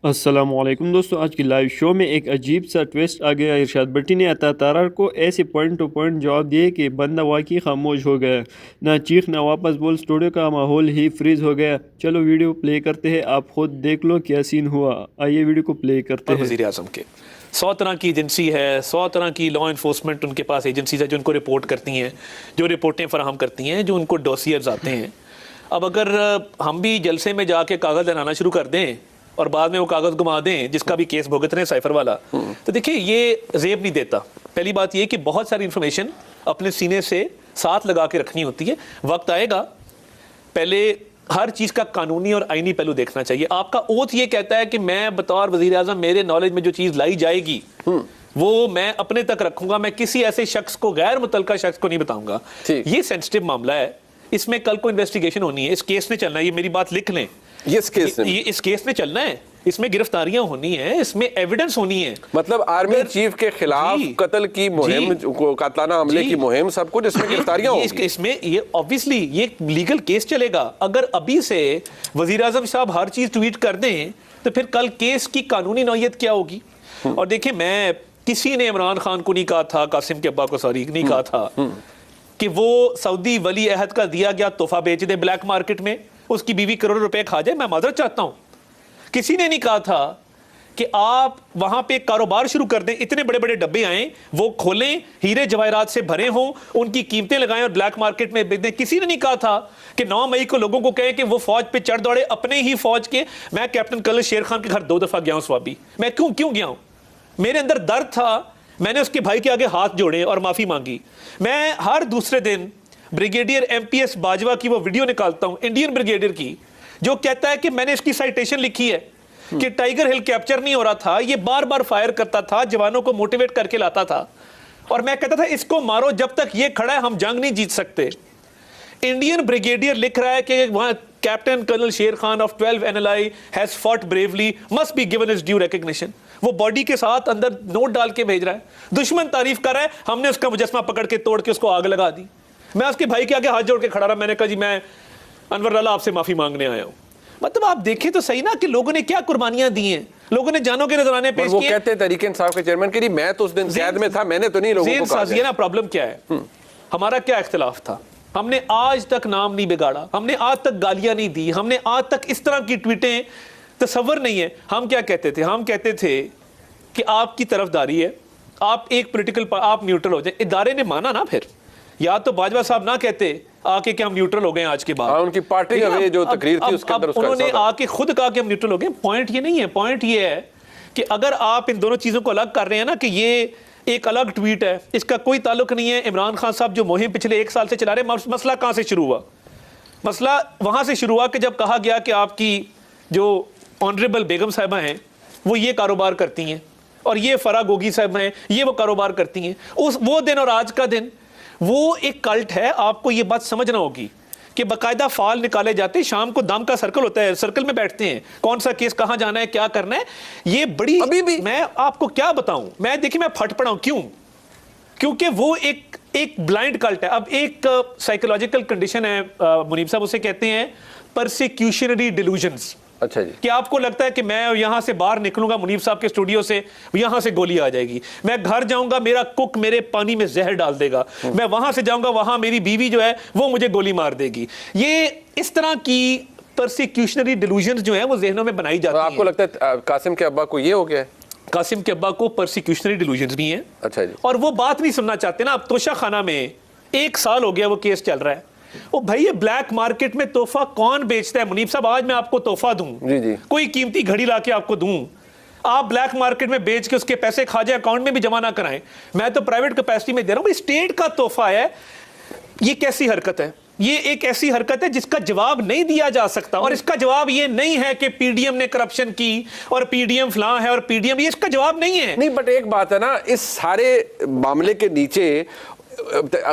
السلام علیکم دوستو، آج کی لائیو شو میں ایک عجیب سا ٹویسٹ آ گیا۔ ارشاد بٹی نے عطا تارڑ کو ایسے پوائنٹ ٹو پوائنٹ جواب دیے کہ بندہ واقعی خاموش ہو گیا، نہ چیخ نہ واپس بول، اسٹوڈیو کا ماحول ہی فریز ہو گیا۔ چلو ویڈیو پلے کرتے ہیں، آپ خود دیکھ لو کیا سین ہوا۔ آئیے ویڈیو کو پلے کرتے ہیں۔ وزیر اعظم کے 100 طرح کی ایجنسی ہے، 100 طرح کی لا انفورسمنٹ ان کے پاس ایجنسیز ہیں جو ان کو رپورٹ کرتی ہیں، جو رپورٹیں فراہم کرتی ہیں، جو ان کو ڈوسیئرز آتے ہیں۔ اب اگر ہم بھی جلسے میں جا کے کاغذ لہرانا شروع کر دیں اور بعد میں وہ کاغذ گما دیں جس کا بھی کیس بھگت رہے ہیں سائفر والا، تو دیکھیں یہ زیب نہیں دیتا۔ پہلی بات یہ کہ بہت ساری انفارمیشن اپنے سینے سے ساتھ لگا کے رکھنی ہوتی ہے۔ وقت آئے گا، پہلے ہر چیز کا قانونی اور آئینی پہلو دیکھنا چاہیے۔ آپ کا اوتھ یہ کہتا ہے کہ میں بطور وزیر اعظم میرے نالج میں جو چیز لائی جائے گی وہ میں اپنے تک رکھوں گا، میں کسی ایسے شخص کو، غیر متعلقہ شخص کو نہیں بتاؤں گا۔ یہ سینسٹیو معاملہ ہے، اس میں کل کو انویسٹیگیشن ہونی ہے، اس کیس نے چلنا ہے، یہ میری بات لکھ لیں، اس کیس نے چلنا ہے، اس میں گرفتاریاں ہونی ہیں، اس میں ایویڈنس ہونی ہے۔ مطلب آرمی چیف کے خلاف قتل کی مہم، قاتلانہ حملے کی مہم، سب کچھ اس میں گرفتاریاں ہوں گی۔ اس میں یہ obviously یہ لیگل کیس چلے گا۔ اگر ابھی سے وزیر اعظم صاحب ہر چیز ٹویٹ کر دیں تو پھر کل کیس کی قانونی نوعیت کیا ہوگی؟ اور دیکھیں، میں کسی نے عمران خان کو نہیں کہا تھا، قاسم کے ابا کو سوری نہیں کہا تھا کہ وہ سعودی ولی عہد کا دیا گیا تحفہ بیچ دے بلیک مارکیٹ میں، اس کی بیوی کروڑ روپے کھا جائے۔ میں معذرت چاہتا ہوں، کسی نے نہیں کہا تھا کہ آپ وہاں پہ کاروبار شروع کر دیں، اتنے بڑے بڑے ڈبے آئیں، وہ کھولیں، ہیرے جواہرات سے بھرے ہوں، ان کی قیمتیں لگائیں اور بلیک مارکیٹ میں بیچ دیں۔ کسی نے نہیں کہا تھا کہ 9 مئی کو لوگوں کو کہیں کہ وہ فوج پہ چڑھ دوڑے، اپنے ہی فوج کے۔ میں کیپٹن کرنل شیر خان کے گھر 2 دفعہ گیا ہوں سوابی۔ میں کیوں گیا ہوں؟ میرے اندر درد تھا، میں نے اس کے بھائی کے آگے ہاتھ جوڑے اور معافی مانگی۔ میں ہر دوسرے دن بریگیڈیئر MPS باجوہ کی وہ ویڈیو نکالتا ہوں، انڈین بریگیڈیئر کی، جو کہتا ہے کہ میں نے اس کی سائٹیشن لکھی ہے کہ ٹائیگر ہل کیپچر نہیں ہو رہا تھا، یہ بار بار فائر کرتا تھا، جوانوں کو موٹیویٹ کر کے لاتا تھا، اور میں کہتا تھا اس کو مارو، جب تک یہ کھڑا ہے ہم جنگ نہیں جیت سکتے۔ انڈین بریگیڈیئر لکھ رہا ہے کہ وہاں captain colonel Sher Khan of 12 NLI has fought bravely, must be given his due recognition۔ وہ باڈی کے ساتھ اندر نوٹ ڈال کے بھیج رہا ہے، دشمن تعریف کر رہا ہے، ہم نے اس کا مجسمہ پکڑ کے توڑ کے اس کو آگ لگا دی۔ میں اس کے بھائی کے آگے ہاتھ جوڑ کے کھڑا رہا، میں نے کہا جی میں انور اللہ آپ سے معافی مانگنے آیا ہوں۔ مطلب آپ دیکھیں تو صحیح نا کہ لوگوں نے کیا قربانیاں دی ہیں، لوگوں نے جانوں کے نذرانے پیش کیے۔ وہ کہتے ہیں تحریک انصاف کے چیئرمین کہ میں تو اس دن قید میں تھا، میں نے تو نہیں لوگوں کو کہا۔ یہ نا پرابلم کیا ہے، ہمارا کیا اختلاف تھا؟ ہم نے آج تک نام نہیں بگاڑا، ہم نے آج تک گالیاں نہیں دی، ہم نے آج تک اس طرح کی ٹویٹیں تصور نہیں ہے۔ ہم کیا کہتے تھے؟ ہم کہتے تھے کہ آپ کی طرفداری ہے، آپ ایک پولیٹیکل، آپ نیوٹرل ہو جائیں۔ ادارے نے مانا نا، پھر یا تو باجوہ صاحب نہ کہتے آ کے کہ ہم نیوٹرل ہو گئے آج کے بعد، ان کی پارٹی کا جو تقریر تھی اس کے اندر انہوں نے آ کے خود کہا کہ ہم نیوٹرل ہو گئے۔ پوائنٹ یہ نہیں ہے، پوائنٹ یہ ہے کہ اگر آپ ان دونوں چیزوں کو الگ کر رہے ہیں نا کہ یہ ایک الگ ٹویٹ ہے، اس کا کوئی تعلق نہیں ہے عمران خان صاحب جو مہم پچھلے 1 سال سے چلا رہے ہیں۔ مسئلہ کہاں سے شروع ہوا؟ مسئلہ وہاں سے شروع ہوا کہ جب کہا گیا کہ آپ کی جو آنریبل بیگم صاحبہ ہیں وہ یہ کاروبار کرتی ہیں، اور یہ فرا گوگی صاحب ہیں یہ وہ کاروبار کرتی ہیں۔ وہ دن اور آج کا دن وہ ایک کلٹ ہے۔ آپ کو یہ بات سمجھنا ہوگی کہ باقاعدہ فعال نکالے جاتے ہیں، شام کو دم کا سرکل ہوتا ہے، سرکل میں بیٹھتے ہیں، کون سا کیس کہاں جانا ہے، کیا کرنا ہے۔ یہ بڑی ابھی بھی میں آپ کو کیا بتاؤں، میں دیکھیں میں پھٹ پڑا ہوں۔ کیوں؟ کیونکہ وہ ایک بلائنڈ کلٹ ہے۔ اب ایک سائیکولوجیکل کنڈیشن ہے، منیب صاحب اسے کہتے ہیں پرسیکیوشنری ڈیلوژنز۔ اچھا جی، کہ آپ کو لگتا ہے کہ میں یہاں سے باہر نکلوں گا منیب صاحب کے اسٹوڈیو سے، یہاں سے گولی آ جائے گی، میں گھر جاؤں گا میرا کک میرے پانی میں زہر ڈال دے گا، میں وہاں سے جاؤں گا وہاں میری بیوی جو ہے وہ مجھے گولی مار دے گی۔ یہ اس طرح کی پرسیکیوشنری ڈیلوژنز جو ہیں وہ ذہنوں میں بنائی جاتی ہیں۔ آپ کو لگتا ہے قاسم کے ابا کو یہ ہو گیا ہے؟ قاسم کے ابا کو پرسیکیوشنری ڈیلوژنز بھی ہیں، اچھا جی، اور وہ بات نہیں سننا چاہتے نا۔ اب توشہ خانہ میں 1 سال ہو گیا وہ کیس چل رہا ہے۔ وہ بھائی یہ بلیک مارکیٹ میں تحفہ کون بیچتا ہے؟ منیب صاحب آج میں آپ کو تحفہ دوں، جی کوئی قیمتی گھڑی لا کے آپ کو دوں، آپ بلیک مارکیٹ میں بیچ کے اس کے پیسے کھا جائے، اکاؤنٹ میں بھی جمع نہ کرائیں، میں تو پرائیویٹ کیپیسٹی میں دے رہا ہوں۔ اسٹیٹ کا تحفہ ہے، یہ کیسی حرکت ہے؟ یہ ایک ایسی حرکت ہے جس کا جواب نہیں دیا جا سکتا، اور اس کا جواب یہ نہیں ہے کہ PDM نے کرپشن کی اور PDM فلاں ہے اور PDM، یہ اس کا جواب نہیں ہے۔ نہیں، بٹ ایک بات ہے نا، اس سارے معاملے کے نیچے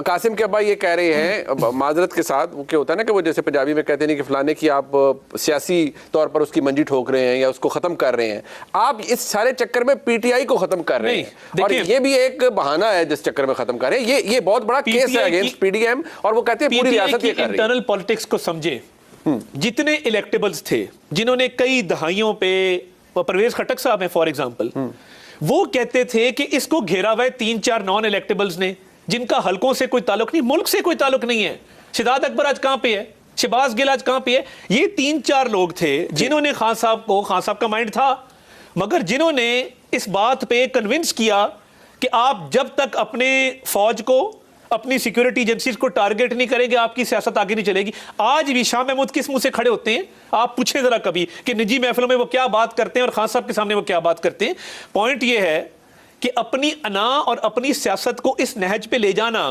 قاسم کے ابا یہ کہہ رہے ہیں معذرت کے ساتھ، وہ کیا ہوتا ہے نا کہ وہ جیسے پنجابی میں کہتے ہیں کہ فلانے کی آپ سیاسی طور پر اس کی منجی ٹھوک رہے ہیں یا اس کو ختم کر رہے ہیں، آپ اس سارے چکر میں PTI کو ختم کر رہے ہیں، اور یہ بھی ایک بہانہ ہے جس چکر میں ختم کر رہے ہیں۔ یہ بہت بڑا کیس ہے اگینسٹ PDM، اور وہ کہتے ہیں پوری ریاست یہ کر رہی ہے۔ انٹرنل پالیٹکس کو سمجھے، جتنے الیکٹیبلز تھے جنہوں نے کئی دہائیوں پہ پرویز خٹک صاحب ہیں فار ایگزامپل, وہ کہتے تھے کہ اس کو گھیرا ہوا ہے 3-4 نان الیکٹیبلز نے جن کا حلقوں سے کوئی تعلق نہیں, ملک سے کوئی تعلق نہیں ہے. شہزاد اکبر آج کہاں پہ ہے, شہباز گل آج کہاں پہ ہے؟ یہ 3-4 لوگ تھے جنہوں نے خان صاحب کا مائنڈ تھا, مگر جنہوں نے اس بات پہ کنونس کیا کہ آپ جب تک اپنے فوج کو, اپنی سیکیورٹی ایجنسیز کو ٹارگٹ نہیں کریں گے آپ کی سیاست آگے نہیں چلے گی. آج بھی شاہ محمود کس منہ سے کھڑے ہوتے ہیں, آپ پوچھیں ذرا کبھی کہ نجی محفلوں میں وہ کیا بات کرتے ہیں اور خان صاحب کے سامنے وہ کیا بات کرتے ہیں. پوائنٹ یہ ہے کہ اپنی انا اور اپنی سیاست کو اس نہج پہ لے جانا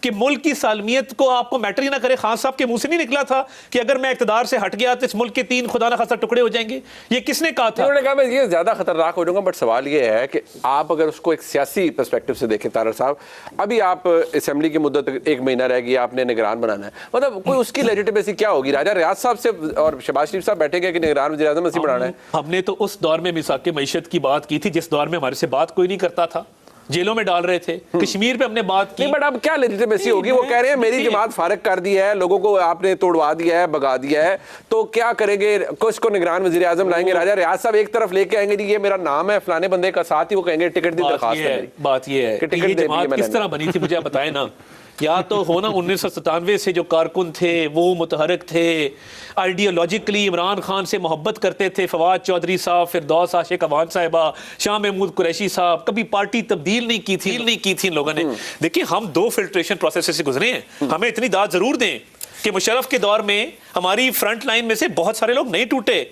کہ ملک کی سالمیت کو آپ کو میٹر ہی نہ کرے. خان صاحب کے منہ سے نہیں نکلا تھا کہ اگر میں اقتدار سے ہٹ گیا تو اس ملک کے 3 خدا نہ خاصا ٹکڑے ہو جائیں گے, یہ کس نے کہا تھا؟ انہوں نے کہا میں یہ زیادہ خطرناک ہو جاؤں گا, بٹ سوال یہ ہے کہ آپ اگر اس کو ایک سیاسی پرسپیکٹو سے دیکھیں طارق صاحب, ابھی آپ اسمبلی کی مدت 1 مہینہ رہ گئی, آپ نے نگران بنانا ہے, مطلب کوئی اس کی لیجیٹیمیسی کیا ہوگی؟ راجہ ریاض صاحب سے اور شہباز شریف صاحب بیٹھے گئے کہ نگران وزیر اعظم اسی بنانا ہے. ہم نے تو اس دور میں میثاق معیشت کی بات کی تھی جس دور میں ہمارے سے بات کوئی نہیں کرتا تھا, جیلوں میں ڈال رہے تھے. کشمیر پہ ہم نے بات کی, بٹ اب کیا لیجیٹیمیسی ہوگی؟ وہ کہہ رہے ہیں میری جماعت فارغ کر دی ہے, لوگوں کو آپ نے توڑوا دیا ہے, بگا دیا ہے, تو کیا کریں گے؟ کس کو نگران وزیر اعظم لائیں گے؟ راجہ ریاض صاحب ایک طرف لے کے آئیں گے جی یہ میرا نام ہے فلانے بندے کا, ساتھ ہی وہ کہیں گے ٹکٹ دی درخواست ہے. بات یہ ہے کہ یہ جماعت کس طرح بنی تھی مجھے بتائیں نا. یا تو ہونا 1997 سے جو کارکن تھے وہ متحرک تھے, آئیڈیالوجیکلی عمران خان سے محبت کرتے تھے, فواد چودھری صاحب, فردوس عاشق اوان صاحبہ, شاہ محمود قریشی صاحب, کبھی پارٹی تبدیل نہیں کی تھی ان لوگوں نے. دیکھیں ہم 2 فلٹریشن پروسیس سے گزرے ہیں, ہمیں اتنی داد ضرور دیں کہ مشرف کے دور میں ہماری فرنٹ لائن میں سے بہت سارے لوگ نہیں ٹوٹے.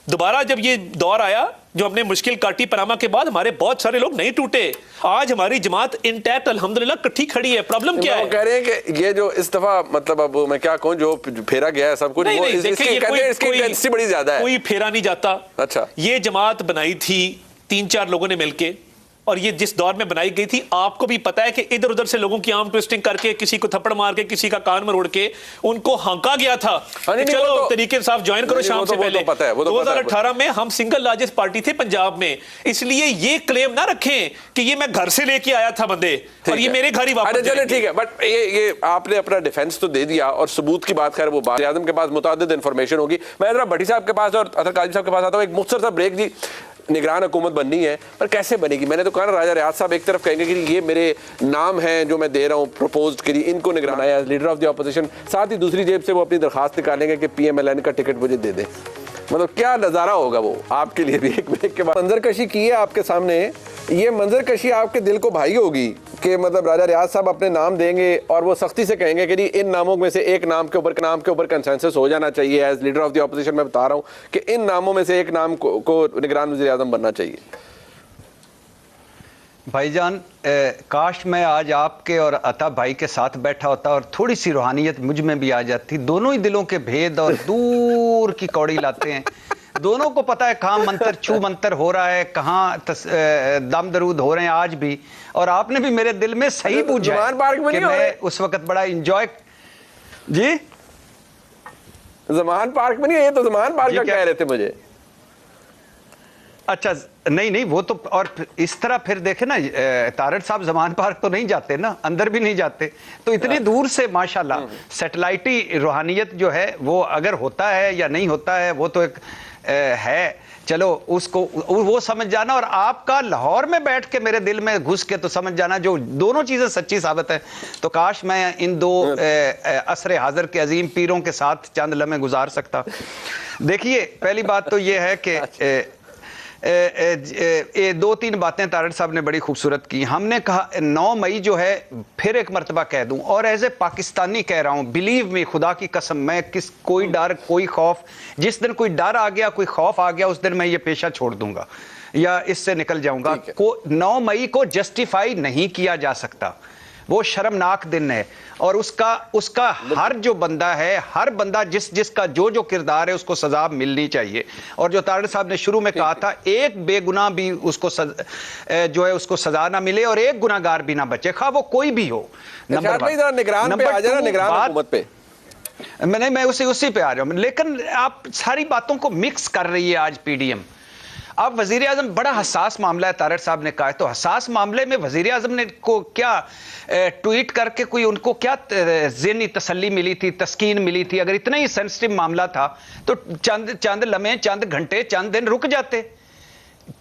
دوبارہ جب یہ دور آیا جو ہم نے مشکل کاٹی پناما کے بعد, ہمارے بہت سارے لوگ نہیں ٹوٹے. آج ہماری جماعت انٹیکٹ الحمدللہ کٹھی کھڑی ہے. پرابلم کیا ہے؟ وہ کہہ رہے ہیں کہ یہ جو اس دفعہ مطلب اب میں کیا کہوں جو پھیرا گیا ہے سب کچھ, وہ اس کی انٹینسٹی بڑی زیادہ ہے. کوئی پھیرا نہیں جاتا. اچھا, یہ جماعت بنائی تھی 3-4 لوگوں نے مل کے, اور یہ جس دور میں بنائی گئی تھی آپ کو بھی پتا ہے کہ ادھر ادھر سے لوگوں کی آرم ٹویسٹنگ کر کے, کسی کو تھپڑ مار کے, کسی کا کان مروڑ کے ان کو ہانکا گیا تھا. چلو طریقے صاف جوائن کرو شام سے پہلے. 2018 میں ہم سنگل لارجسٹ پارٹی تھے پنجاب میں, اس لیے یہ کلیم نہ رکھیں کہ یہ میں گھر سے لے کے آیا تھا بندے اور یہ میرے گھر ہی واپس. چلے ٹھیک ہے, بٹ یہ آپ نے اپنا ڈیفینس تو دے دیا اور ثبوت کی بات, خیر وہ بات اعظم کے پاس متعدد انفارمیشن ہوگی. میں ذرا بھٹی صاحب کے پاس اور اطہر قادری صاحب کے پاس آتا ہوں. ایک مختصر سا بریک. جی نگران حکومت بننی ہے پر کیسے بنے گی؟ میں نے تو کہا نا راجہ ریاض صاحب ایک طرف کہیں گے کہ یہ میرے نام ہیں جو میں دے رہا ہوں پروپوزڈ کے لیے, ان کو نگران آیا لیڈر آف دی اپوزیشن, ساتھ ہی دوسری جیب سے وہ اپنی درخواست نکالیں گے کہ پی ایم ایل این کا ٹکٹ مجھے دے دیں. مطلب کیا نظارہ ہوگا وہ آپ کے لیے بھی. ایک بریک کے بعد منظر کشی کی ہے آپ کے سامنے, یہ منظر کشی آپ کے دل کو بھائی ہوگی کہ مطلب راجہ ریاض صاحب اپنے نام دیں گے اور وہ سختی سے کہیں گے کہ جی ان ناموں میں سے ایک نام کے اوپر کنسنسس ہو جانا چاہیے. As leader of the opposition میں بتا رہا ہوں کہ ان ناموں میں سے ایک نام کو نگران وزیر اعظم بننا چاہیے. بھائی جان, کاش میں آج آپ کے اور عطا بھائی کے ساتھ بیٹھا ہوتا اور تھوڑی سی روحانیت مجھ میں بھی آ جاتی. دونوں ہی دلوں کے بھید اور دور کی کوڑی لاتے ہیں. دونوں کو پتا ہے کہاں منتر چھو منتر ہو رہا ہے, کہاں دم درود ہو رہے ہیں آج بھی. اور آپ نے بھی میرے دل میں صحیح پوچھا کہ میں اس وقت بڑا انجوائے. جی زمان پارک میں نہیں, یہ تو زمان پارک کا کہہ رہے تھے مجھے. اچھا نہیں وہ تو, اور اس طرح پھر دیکھیں نا طارق صاحب زمان پارک تو نہیں جاتے نا, اندر بھی نہیں جاتے, تو اتنی دور سے ماشاءاللہ سیٹلائٹی روحانیت جو ہے وہ اگر ہوتا ہے یا نہیں ہوتا ہے وہ تو ایک ہے. چلو اس کو وہ سمجھ جانا, اور آپ کا لاہور میں بیٹھ کے میرے دل میں گھس کے تو سمجھ جانا, جو دونوں چیزیں سچی ثابت ہے. تو کاش میں ان 2 عصر حاضر کے عظیم پیروں کے ساتھ چند لمحے گزار سکتا. دیکھیے پہلی بات تو یہ ہے کہ 2-3 باتیں طارق صاحب نے بڑی خوبصورت کی. ہم نے کہا 9 مئی جو ہے, پھر ایک مرتبہ کہہ دوں اور ایز اے پاکستانی کہہ رہا ہوں, بلیو می, خدا کی قسم, میں کوئی ڈر کوئی خوف, جس دن کوئی ڈر آ گیا کوئی خوف آ گیا اس دن میں یہ پیشہ چھوڑ دوں گا یا اس سے نکل جاؤں گا. 9 مئی کو جسٹیفائی نہیں کیا جا سکتا, وہ شرمناک دن ہے. اور اس کا ہر جو بندہ ہے, ہر بندہ جس کا جو کردار ہے اس کو سزا ملنی چاہیے. اور جو طارق صاحب نے شروع میں کہا تھا, ایک بے گناہ بھی اس کو جو ہے اس کو سزا نہ ملے اور ایک گناہ گار بھی نہ بچے, خواہ وہ کوئی بھی ہو. میں اسی پہ آ رہا ہوں, لیکن آپ ساری باتوں کو مکس کر رہی ہے آج پی ڈی ایم. اب وزیر اعظم بڑا حساس معاملہ ہے, طارق صاحب نے کہا ہے, تو حساس معاملے میں وزیر اعظم نے کو کیا ٹویٹ کر کے کوئی ان کو کیا ذہنی تسلی ملی تھی, تسکین ملی تھی؟ اگر اتنا ہی سینسٹیو معاملہ تھا تو چند لمحے, چند گھنٹے, چند دن رک جاتے.